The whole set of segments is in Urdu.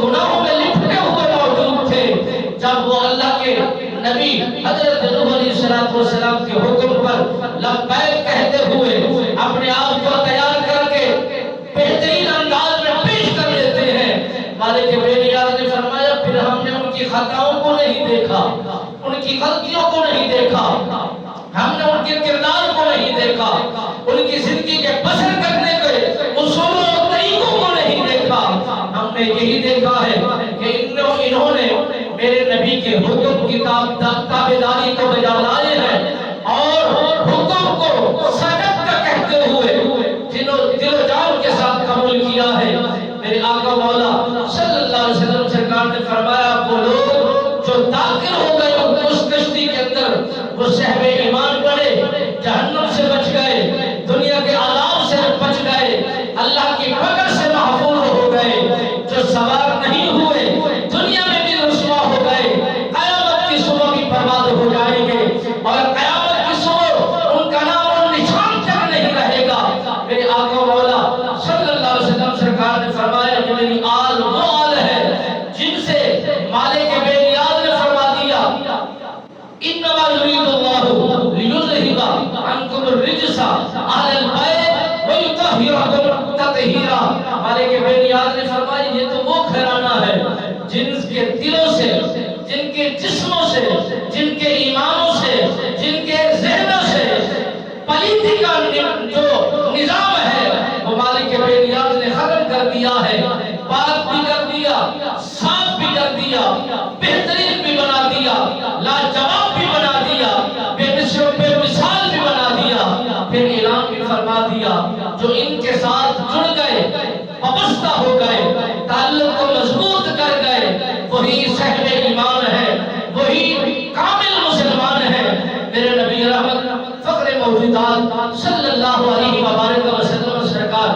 گناہوں میں لپٹے ہوئے موجود تھے، جب وہ اللہ کے نبی حضرت نوح علیہ السلام کے حکم پر لبیک کہتے ہوئے اپنے آپ کو تیار کر کے بہترین انداز میں پیش کر لیتے ہیں، مالک بے نیاز نے فرمایا پھر ہم نے ان کی خطاؤں کو نہیں دیکھا، ان کی غلطیوں کو نہیں دیکھا، ہم نے ان کے کردار کو نہیں دیکھا، ان کی زندگی کے بسر کرنے کے اصولوں اور طریقوں کو نہیں دیکھا، ہم نے یہی دیکھا ہے کہ انہوں نے میرے نبی کے حکم کی تابعداری کو بجا لائے ہیں اور حکم کو صدق کہتے ہوئے دل و جان کے ساتھ قبول کیا ہے۔ میرے آقا مولا صلی اللہ علیہ وسلم سرکار نے فرمایا وہ لوگ جو داخل ہو گئے اس کشتی کے اندر وہ صحب ایمان بنے، جہنم سے بچ گئے، دنیا کے عذاب سے بچ گئے، اللہ کی پکڑ سے محفوظ ہو گئے، جو سوار نہیں ہوئے دنیا میں بھی رسوا ہو گئے، قیامت کی صبح بھی برباد ہو جائیں گے اور قیامت کی صبح ان کا نام اور نشان تک نہیں رہے گا۔ میرے آقا مولا صلی اللہ علیہ وسلم سرکار نے فرمایا کہ میری آل وہ آل ہے جن سے مالک بے نیاز نے فرما دیا انما یرید اللہ لیذہب عنکم الرجس اہل البیت ویطہرکم تطہیرا۔ مالک بے نیاز نے فرمایا یہ تو وہ گھرانہ ہے جن کے دلوں سے، جن کے جسموں سے، جن کے ایمانوں سے، جن کے ذہنوں سے پلیتی کا جو نظام ہے وہ مالک بے نیاز نے ختم کر دیا ہے، پاک بھی کر دیا، صاف بھی کر دیا، بہترین بھی بنا دیا، لاجواب بھی بنا دیا، بے مثل و بے مثال بھی بنا دیا، پھر اعلان بھی فرما دیا جو ان کے ساتھ جڑ گئے، وابستہ ہو گئے، تعلق کو مضبوط کر گئے، وہی صاحب ایمان ہے، وہی کامل مسلمان ہے۔ میرے نبی رحمت فخر موجودات صلی اللہ علیہ وآلہ وسلم سرکار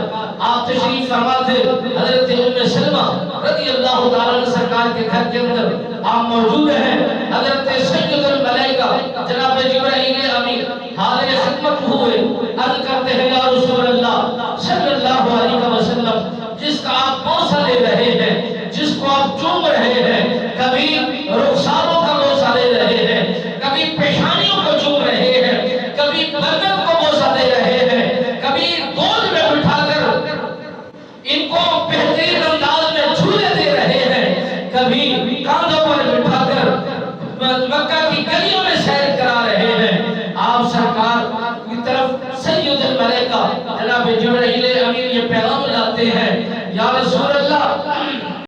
آپ تشریف فرما تھے، حضرت ام سلمہ رضی اللہ تعالیٰ عنہ سرکار کے گھر کے اندر آپ موجود ہیں، حضرت سید الملائکہ جناب جبرائیل امین حاضر خدمت ہوئے، عرض کرتے ہیں یا رسول اللہ صلی اللہ علیہ وسلم جس کا آپ بوسہ لے رہے ہیں، جس کو آپ چوم رہے ہیں، کبھی رخساروں کا بوسہ لے رہے ہیں، کبھی پیشانیوں کو چوم رہے ہیں، کبھی گردن کو بوسہ دے رہے ہیں، کبھی گود میں بٹھا کر ان کو بہترین انداز میں جھولے دے رہے ہیں، کبھی کاندھوں پر بٹھا کر مکہ کی گلیوں میں سیر کرا رہے ہیں، آپ سرکار کی طرف سید الملائکہ جناب جبرائیل امین یہ پیغام لاتے ہیں یا رسول